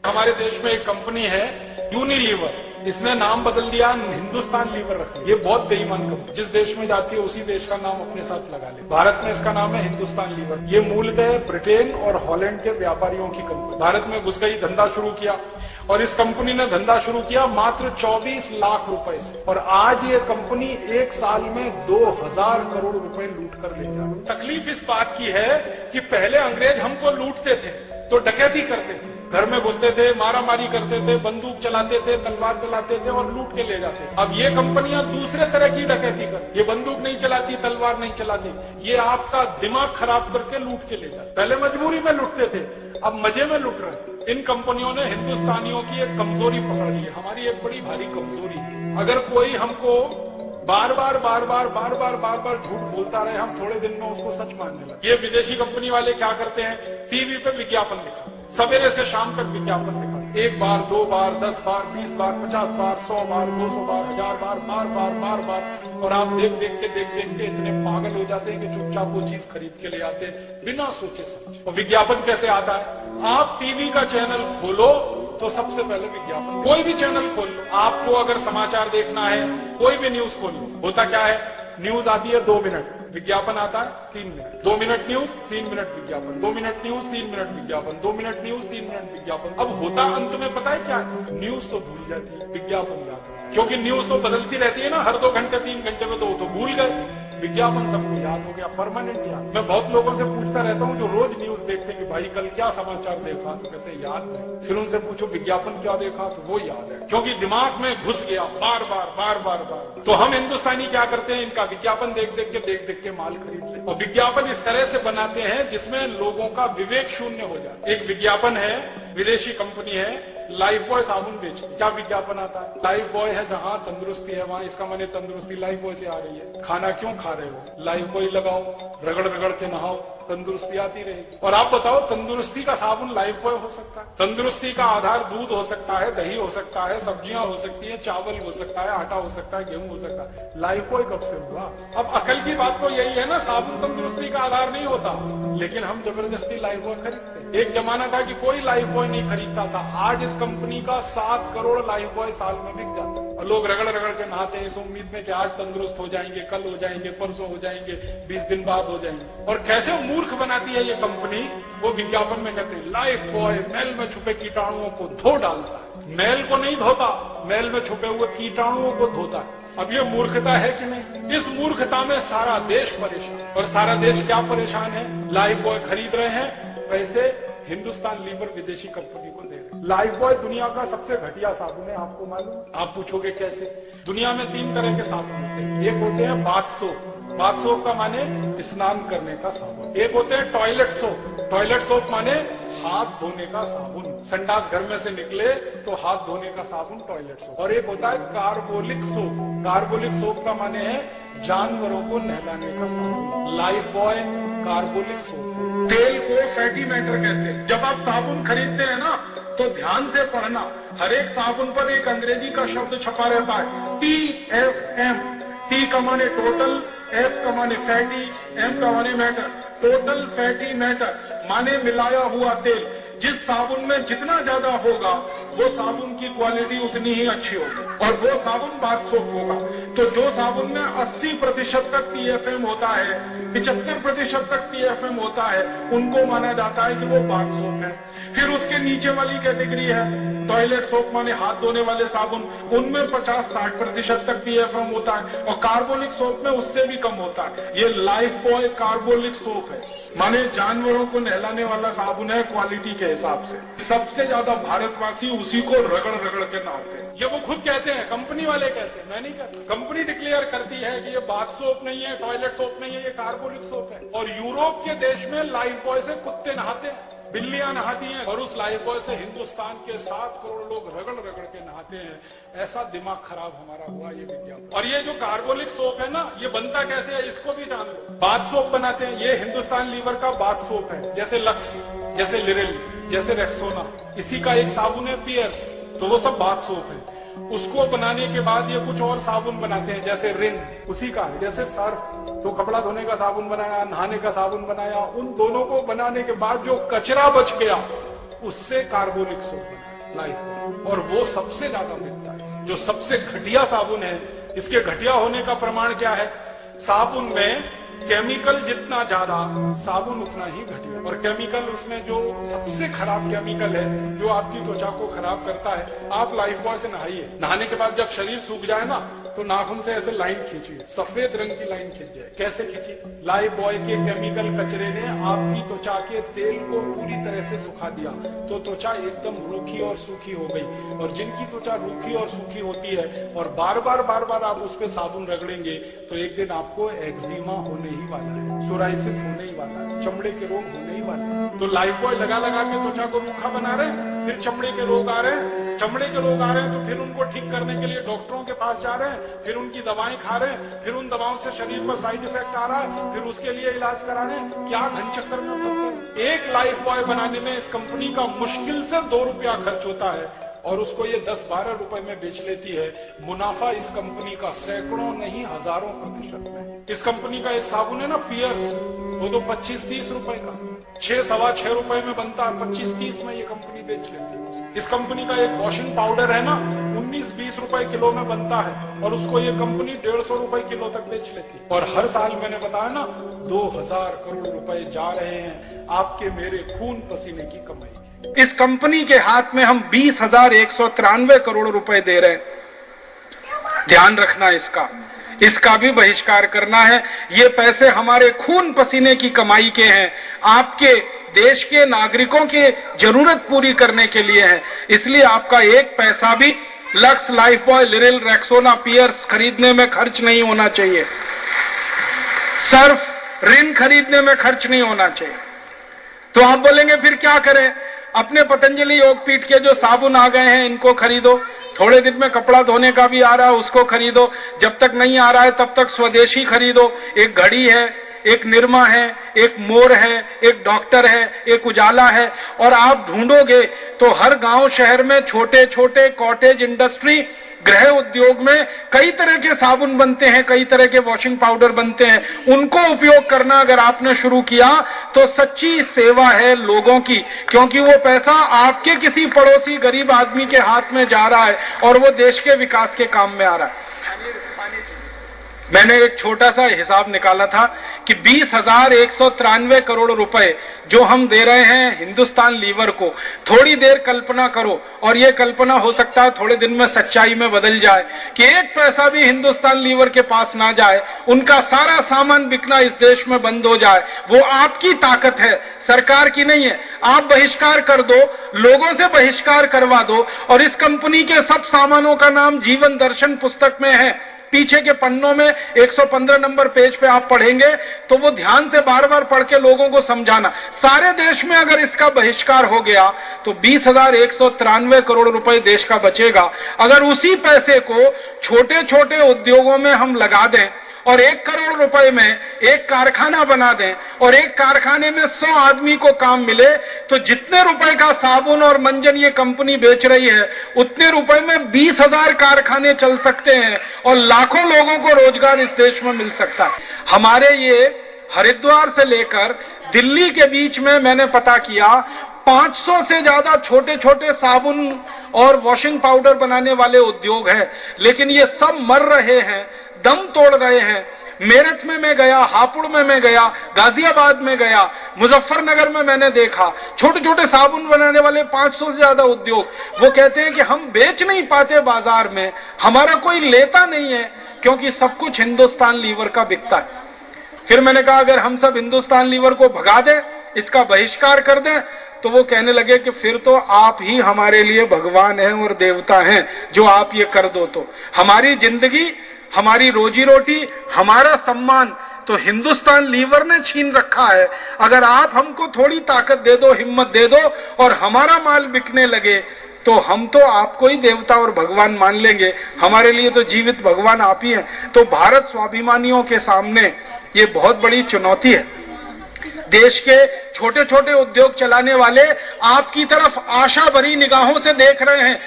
हमारे देश में एक कंपनी है यूनिलीवर, इसने नाम बदल दिया, हिंदुस्तान लीवर रख लिया। ये बहुत बेईमान कंपनी, जिस देश में जाती है उसी देश का नाम अपने साथ लगा ले। भारत में इसका नाम है हिंदुस्तान लीवर। ये मूलतः ब्रिटेन और हॉलैंड के व्यापारियों की कंपनी भारत में घुस गई, धंधा शुरू किया, और इस कंपनी ने धंधा शुरू किया मात्र 24 लाख रुपए से, और आज ये कंपनी एक साल में 2000 करोड़ रुपए लूट कर ले जा रही है। तकलीफ इस बात की है कि पहले अंग्रेज हमको लूटते थे तो डकैती करते थे, घर में घुसते थे, मारामारी करते थे, बंदूक चलाते थे, तलवार चलाते थे और लूट के ले जाते। अब ये कंपनियां दूसरे तरह की डकैती कर, ये बंदूक नहीं चलाती, तलवार नहीं चलाती, ये आपका दिमाग खराब करके लूट के ले जाते। पहले मजबूरी में लूटते थे, अब मजे में लूट रहे। इन कंपनियों ने हिंदुस्तानियों की एक कमजोरी पकड़ ली है, हमारी एक बड़ी भारी कमजोरी। अगर कोई हमको बार बार झूठ बोलता रहे, हम थोड़े दिन में उसको सच मानने लगे। ये विदेशी कंपनी वाले क्या करते हैं, टीवी पे विज्ञापन दिखा, सवेरे से शाम तक विज्ञापन दिखा, 1 बार 2 बार 10 बार 20 बार 50 बार 100 बार 200 बार 1000 बार बार, और आप देख देख के इतने पागल हो जाते हैं कि चुपचाप वो चीज खरीद के ले आते हैं बिना सोचे समझे। और विज्ञापन कैसे आता है, आप टीवी का चैनल खोलो तो सबसे पहले विज्ञापन, कोई भी चैनल खोल लो, आपको अगर समाचार देखना है, कोई भी न्यूज खोल लो, होता क्या है, न्यूज आती है 2 मिनट, विज्ञापन आता है 3 मिनट, 2 मिनट न्यूज 3 मिनट विज्ञापन, 2 मिनट न्यूज 3 मिनट विज्ञापन, 2 मिनट न्यूज 3 मिनट विज्ञापन। अब होता अंत में पता है क्या, न्यूज तो भूल जाती है, विज्ञापन याद है, क्योंकि न्यूज तो बदलती रहती है ना, हर 2 घंटे 3 घंटे में तो भूल गए, विज्ञापन सबको याद हो गया, परमानेंट याद। मैं बहुत लोगों से पूछता रहता हूँ जो रोज न्यूज देखते हैं कि भाई कल क्या समाचार देखा, तो कहते हैं याद नहीं। फिर उनसे पूछो विज्ञापन क्या देखा, तो वो याद है, क्योंकि दिमाग में घुस गया बार बार। तो हम हिंदुस्तानी क्या करते हैं, इनका विज्ञापन देख देख के माल खरीद ले, और विज्ञापन इस तरह से बनाते हैं जिसमें लोगों का विवेक शून्य हो जाता है। एक विज्ञापन है, विदेशी कंपनी है, लाइफ बॉय साबुन बेचती। क्या विज्ञापन आता है, लाइफ बॉय है जहां तंदुरुस्ती है वहां, इसका माने तंदुरुस्ती लाइफ बॉय से आ रही है। खाना क्यों खा रहे हो, लाइफ बॉय लगाओ, रगड़ रगड़ के नहाओ, तंदुरुस्ती आती रहेगी। और आप बताओ, तंदुरुस्ती का साबुन लाइफ बॉय हो सकता है, तंदुरुस्ती का आधार दूध हो सकता है, दही हो सकता है, सब्जियां हो सकती है, चावल हो सकता है, आटा हो सकता है, गेहूं हो सकता है, लाइफ बॉय कब से हुआ। अब अकल की बात तो यही है ना, साबुन तंदुरुस्ती का आधार नहीं होता, लेकिन हम जबरदस्ती लाइफ बॉय खरीदते। एक जमाना था कि कोई लाइफ बॉय नहीं खरीदता था, आज इस कंपनी का 7 करोड़ लाइफ बॉय साल में बिक जाता है, और लोग रगड़ रगड़ के नहाते हैं इस उम्मीद में कि आज तंदुरुस्त हो जाएंगे, कल हो जाएंगे, परसों हो जाएंगे, 20 दिन बाद हो जाएंगे। और कैसे मूर्ख बनाती है ये कंपनी, वो विज्ञापन में कहते हैं लाइफ बॉय मैल में छुपे कीटाणुओं को धो डालता है। मैल को नहीं धोता, मैल में छुपे हुए कीटाणुओं को धोता है। अब ये मूर्खता है कि नहीं, इस मूर्खता में सारा देश परेशान, और सारा देश क्या परेशान है, लाइफ बॉय खरीद रहे हैं, पैसे हिंदुस्तान लीवर विदेशी कंपनी को दे रहे। लाइफ बॉय दुनिया का सबसे घटिया साबुन है, आपको मालूम। आप पूछोगे कैसे, दुनिया में 3 तरह के साबुन होते हैं। एक होते हैं बाथ सोप, बाथ सोप का माने स्नान करने का साबुन। एक होते हैं टॉयलेट सोप, टॉयलेट सोप माने हाथ धोने का साबुन, संडास घर में से निकले तो हाथ धोने का साबुन टॉयलेट सोप। और एक होता है कार्बोलिक सोप, कार्बोलिक सोप का माने है जानवरों को नहलाने का साबुन। Life boy carbolic soap. तेल को फैटी मैटर कहते हैं। जब आप साबुन खरीदते हैं ना, तो ध्यान से पढ़ना, हर एक साबुन पर एक अंग्रेजी का शब्द छपा रहता है, TFM। T का माने टोटल, F का माने फैटी, M का माने मैटर, टोटल फैटी मैटर माने मिलाया हुआ तेल। जिस साबुन में जितना ज्यादा होगा वो साबुन की क्वालिटी उतनी ही अच्छी होगी, और वो साबुन बाथ सोप होगा। तो जो साबुन में 80% तक TFM होता है, 75% तक TFM होता है, उनको माना जाता है कि वो बाथ सोप है। फिर उसके नीचे वाली कैटेगरी है टॉयलेट सोप माने हाथ धोने वाले साबुन, उनमें 50-60% तक TFM होता है, और कार्बोलिक सोप में उससे भी कम होता है। ये लाइफ बॉय कार्बोलिक सोप है, माने जानवरों को नहलाने वाला साबुन है क्वालिटी के हिसाब से। सबसे ज्यादा भारतवासी उसी को रगड़ रगड़ के नहाते हैं। ये वो खुद कहते हैं, कंपनी वाले कहते हैं, मैं नहीं कहता। कंपनी डिक्लेयर करती है कि ये बाथ सोप नहीं है, टॉयलेट सोप नहीं है, ये कार्बोलिक सोप है। और यूरोप के देश में लाइफ बॉय से कुत्ते नहाते हैं, बिल्लियां नहाती हैं, और उस लाइफ बॉय से हिंदुस्तान के 7 करोड़ लोग रगड़ रगड़ के नहाते हैं। ऐसा दिमाग खराब हमारा हुआ ये विज्ञापन। और ये जो कार्बोलिक सोप है ना, ये बनता कैसे है इसको भी जान लो। बाथ सोप बनाते हैं, ये हिंदुस्तान लीवर का बाथ सोप है, जैसे लक्स, जैसे लिरिल, जैसे रेक्सोना। इसी का एक साबुन है पियर्स, तो वो सब बाथ सोप है। उसको बनाने के बाद ये कुछ और साबुन बनाते हैं, जैसे रिन, उसी का है, जैसे सर्फ, तो कपड़ा धोने का साबुन बनाया, नहाने का साबुन बनाया। उन दोनों को बनाने के बाद जो कचरा बच गया उससे कार्बोलिक सोप बना। लाइफबॉय, और वो सबसे ज्यादा बिकता है। जो सबसे घटिया साबुन है, इसके घटिया होने का प्रमाण क्या है? साबुन में केमिकल जितना ज्यादा, साबुन उतना ही घटिया। और केमिकल उसमें जो सबसे खराब केमिकल है जो आपकी त्वचा को खराब करता है। आप लाइफबॉय से नहाइए, नहाने के बाद जब शरीर सूख जाए ना, तो नाखून से ऐसे लाइन खींचिए, सफेद रंग की लाइन खींच जाए। कैसे खींची? लाइफबॉय के केमिकल कचरे ने आपकी त्वचा के तेल को पूरी तरह से सुखा दिया, तो त्वचा एकदम रूखी और सूखी हो गई। और जिनकी त्वचा रूखी और सूखी होती है और बार बार आप उस पे साबुन रगड़ेंगे, तो एक दिन आपको एक्जिमा होने ही वाला है, सोराइसिस होने ही वाला है, चमड़े के रोग होने ही वाले हैं। तो लाइफबॉय लगा के त्वचा को रूखा बना रहे हैं, फिर चमड़े के रोग आ रहे हैं। चमड़े के रोग आ रहे हैं तो फिर उनको ठीक करने के लिए डॉक्टरों के पास जा रहे हैं, फिर उनकी दवाएं खा रहे हैं, फिर उन दवाओं से शरीर पर साइड इफेक्ट आ रहा है, फिर उसके लिए इलाज करा रहे हैं। क्या घन चक्कर में फंस गए। एक लाइफबॉय बनाने में इस कंपनी का मुश्किल से 2 रुपया खर्च होता है और उसको ये 10-12 रुपए में बेच लेती है। मुनाफा इस कंपनी का सैकड़ों नहीं हजारों प्रतिशत में। इस कंपनी का एक साबुन है ना पियर्स, वो तो 25-30 रुपए का, 6-6.25 रुपए में बनता है, 25-30 में ये कंपनी बेच लेती है। इस कंपनी का एक वॉशिंग पाउडर है ना, 19-20 रुपए किलो में बनता है और उसको ये कंपनी 150 रुपए किलो तक बेच लेती है। और हर साल मैंने बताया ना, 2000 करोड़ रुपए जा रहे हैं आपके मेरे खून पसीने की कमाई। इस कंपनी के हाथ में हम 20,193 करोड़ रुपए दे रहे हैं। ध्यान रखना इसका भी बहिष्कार करना है। ये पैसे हमारे खून पसीने की कमाई के हैं, आपके देश के नागरिकों की जरूरत पूरी करने के लिए है। इसलिए आपका एक पैसा भी Lux, Lifebuoy, Liril, Rexona, Pears खरीदने में खर्च नहीं होना चाहिए। सर्फ, रिन खरीदने में खर्च नहीं होना चाहिए। तो आप बोलेंगे फिर क्या करें? अपने पतंजलि योगपीठ के जो साबुन आ गए हैं इनको खरीदो। थोड़े दिन में कपड़ा धोने का भी आ रहा है, उसको खरीदो। जब तक नहीं आ रहा है तब तक स्वदेशी खरीदो। एक घड़ी है, एक निरमा है, एक मोर है, एक डॉक्टर है, एक उजाला है। और आप ढूंढोगे तो हर गांव शहर में छोटे छोटे कॉटेज इंडस्ट्री, गृह उद्योग में कई तरह के साबुन बनते हैं, कई तरह के वॉशिंग पाउडर बनते हैं। उनको उपयोग करना अगर आपने शुरू किया तो सच्ची सेवा है लोगों की, क्योंकि वो पैसा आपके किसी पड़ोसी गरीब आदमी के हाथ में जा रहा है और वो देश के विकास के काम में आ रहा है। मैंने एक छोटा सा हिसाब निकाला था कि 20,193 करोड़ रुपए जो हम दे रहे हैं हिंदुस्तान लीवर को, थोड़ी देर कल्पना करो, और ये कल्पना हो सकता है थोड़े दिन में सच्चाई में बदल जाए कि एक पैसा भी हिंदुस्तान लीवर के पास ना जाए, उनका सारा सामान बिकना इस देश में बंद हो जाए। वो आपकी ताकत है, सरकार की नहीं है। आप बहिष्कार कर दो, लोगों से बहिष्कार करवा दो, और इस कंपनी के सब सामानों का नाम जीवन दर्शन पुस्तक में है। पीछे के पन्नों में 115 नंबर पेज पे आप पढ़ेंगे तो वो ध्यान से बार बार पढ़ के लोगों को समझाना। सारे देश में अगर इसका बहिष्कार हो गया तो 20,193 करोड़ रुपए देश का बचेगा। अगर उसी पैसे को छोटे छोटे उद्योगों में हम लगा दें और 1 करोड़ रुपए में एक कारखाना बना दें और एक कारखाने में 100 आदमी को काम मिले, तो जितने रुपए का साबुन और मंजन ये कंपनी बेच रही है उतने रुपए में 20,000 कारखाने चल सकते हैं और लाखों लोगों को रोजगार इस देश में मिल सकता है। हमारे ये हरिद्वार से लेकर दिल्ली के बीच में मैंने पता किया 500 से ज्यादा छोटे छोटे साबुन और वॉशिंग पाउडर बनाने वाले उद्योग हैं, लेकिन ये सब मर रहे हैं, दम तोड़ रहे हैं। मेरठ में मैं गया, हापुड़ में मैं गया, गाजियाबाद में गया, मुजफ्फरनगर में मैंने देखा छोटे छोटे साबुन बनाने वाले 500 से ज्यादा उद्योग। वो कहते हैं कि हम बेच नहीं पाते बाजार में, हमारा कोई लेता नहीं है, क्योंकि सब कुछ हिंदुस्तान लीवर का बिकता है। फिर मैंने कहा अगर हम सब हिंदुस्तान लीवर को भगा दें, इसका बहिष्कार कर दें, तो वो कहने लगे कि फिर तो आप ही हमारे लिए भगवान हैं और देवता हैं जो आप ये कर दो। तो हमारी जिंदगी, हमारी रोजी रोटी, हमारा सम्मान तो हिंदुस्तान लीवर ने छीन रखा है। अगर आप हमको थोड़ी ताकत दे दो, हिम्मत दे दो और हमारा माल बिकने लगे, तो हम तो आपको ही देवता और भगवान मान लेंगे। हमारे लिए तो जीवित भगवान आप ही हैं। तो भारत स्वाभिमानियों के सामने ये बहुत बड़ी चुनौती है। देश के छोटे छोटे उद्योग चलाने वाले आपकी तरफ आशा भरी निगाहों से देख रहे हैं।